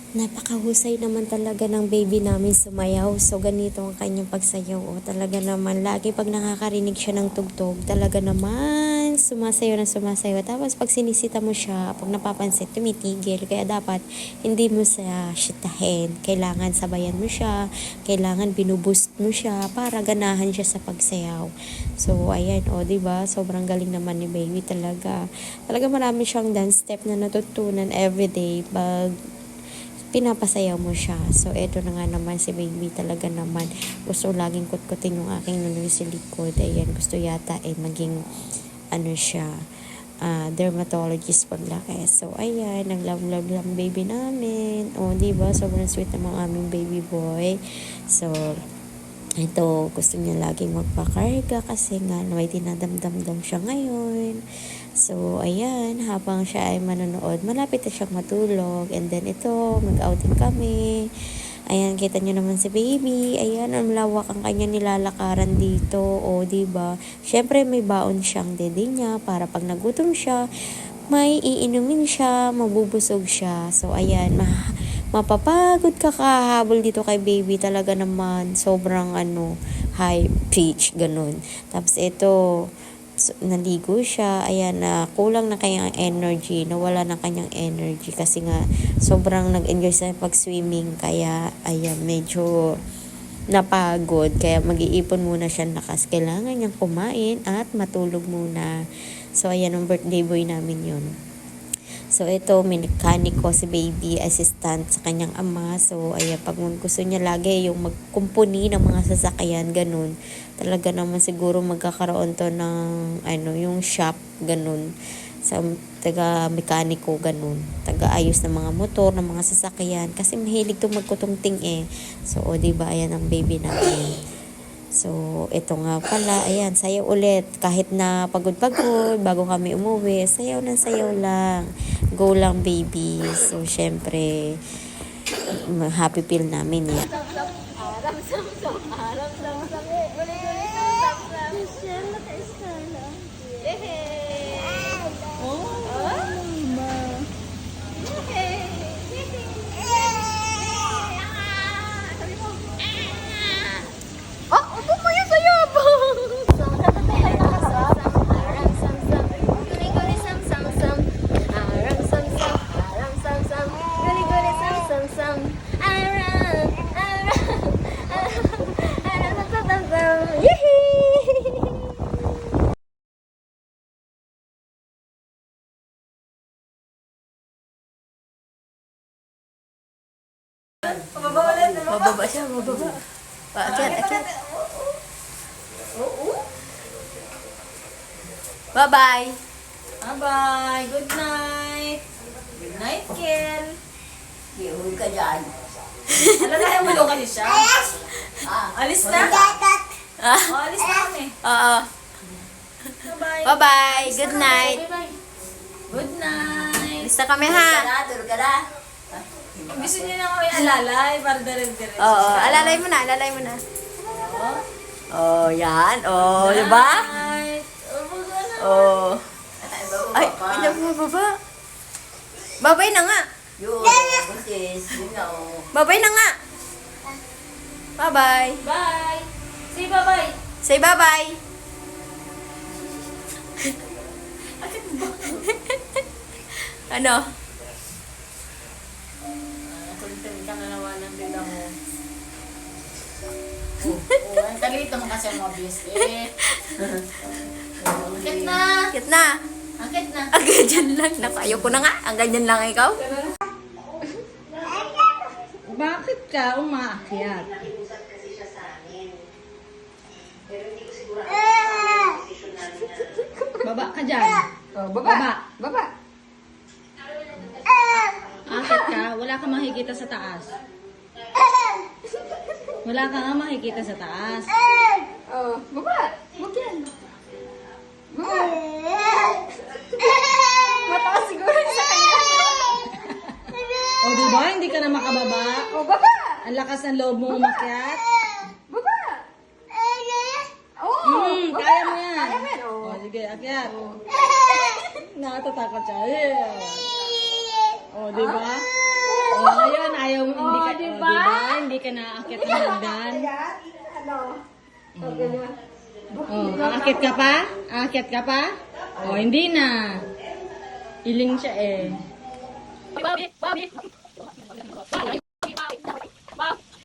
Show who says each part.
Speaker 1: Napakahusay naman talaga ng baby namin sumayaw. So, ganito ang kanyang pagsayaw. O, talaga naman, lagi pag nakakarinig siya ng tugtog, talaga naman, sumasayaw na sumasayaw. Tapos, pag sinisita mo siya, pag napapansin, tumitigil. Kaya dapat, hindi mo siya shitahin. Kailangan sabayan mo siya. Kailangan binuboost mo siya para ganahan siya sa pagsayaw. So, ayan, o, diba? Sobrang galing naman ni baby talaga. Talaga marami siyang dance step na natutunan everyday pag pinapasayaw mo siya. So, eto na nga naman si baby talaga naman. Gusto laging kutkutin yung aking nunoy sa likod. Ayan, gusto yata maging siya, dermatologist paglaki. So, ayan, nag-love lang baby namin. O, diba? Sobrang sweet namang aming baby boy. So, ito, gusto niya laging magpakarga kasi nga may dinadamdam daw siya ngayon. So, ayan, habang siya ay manonood, malapit na siyang matulog. And then ito, mag-outing kami. Ayan, kita niyo naman si baby. Ayan, ang lawak ang kanya nilalakaran dito. O, diba? Syempre, may baon siyang dede niya para pag nagutom siya, may iinumin siya, mabubusog siya. So, ayan, mapapagod ka kahabol dito kay baby. Talaga naman, sobrang high pitch, ganun. Tapos ito, naligo siya, ayan, kulang na kanyang energy, nawala na kanyang energy kasi nga sobrang nag-enjoy sa pag-swimming, kaya ayan, medyo napagod, kaya mag-iipon muna siya ng lakas. Kailangan niyang kumain at matulog muna. So ayan, ang birthday boy namin yun. So, ito, may mekaniko si baby, assistant sa kanyang ama. So, ayan, pag gusto niya lagi yung magkumpuni ng mga sasakyan, ganun. Talaga naman siguro magkakaroon to ng, yung shop, ganun. Sa taga-mekaniko, ganun. Taga-ayos ng mga motor, ng mga sasakyan. Kasi mahilig to magkutungting eh. So, diba, ayan ang baby namin. So, ito nga pala, ayan, sayaw ulit. Kahit na pagod-pagod, bago kami umuwi, sayaw lang. Go lang, baby. So, syempre, happy feel namin yan. Bababa siya, bababa. Akyat. Bye-bye.
Speaker 2: Bye-bye. Good night. Good night, Kel.
Speaker 3: Iuwi ka dyan.
Speaker 2: Alam na yung mulong kasi siya. Alis na? Alis na kami.
Speaker 1: Oo.
Speaker 2: Bye-bye.
Speaker 1: Bye-bye. Good night.
Speaker 2: Bye-bye. Good night.
Speaker 1: Alis na kami ha.
Speaker 3: Tulog ka na.
Speaker 2: Gusto niyo na kami alalay para dire-diretso.
Speaker 1: Oo, alalay mo na. Oh, yan. Oh, diba?
Speaker 2: Night.
Speaker 1: Oh. Ay, hindi ako mababa. Babay na nga.
Speaker 3: Yun, buntis. Yun na, oh.
Speaker 1: Babay na nga. Bye-bye.
Speaker 2: Bye. Say bye-bye.
Speaker 1: Say bye-bye. Ano?
Speaker 2: Kulitin ka na naman ng bida mo. Oo, ang kalito mo kasi ang mga biscuit. Akit na.
Speaker 1: Kit na.
Speaker 2: Akit na.
Speaker 1: Ang ganyan lang. Naku, ayoko na nga. Ang ganyan lang ikaw.
Speaker 2: Bakit ka umaakyat? Baba ka dyan. Baba. Akit ka, wala kang makikita sa taas. Wala kang nga makikita sa taas. Baba. Huwag yan. Baba. Mataas siguro sa kanya. O, diba? Hindi ka na makababa. O, baba. Ang lakas ng loob mo umakyat. Baba. Kaya mo yan. Kaya mo yan. O, sige, akyat. Nakatatakot siya. Yeah. O, diba? O, ngayon, ka na aakyat ng hagdan. Oh, aakyat ka pa? Aakyat ka pa? Oh, hindi na. Iling siya eh.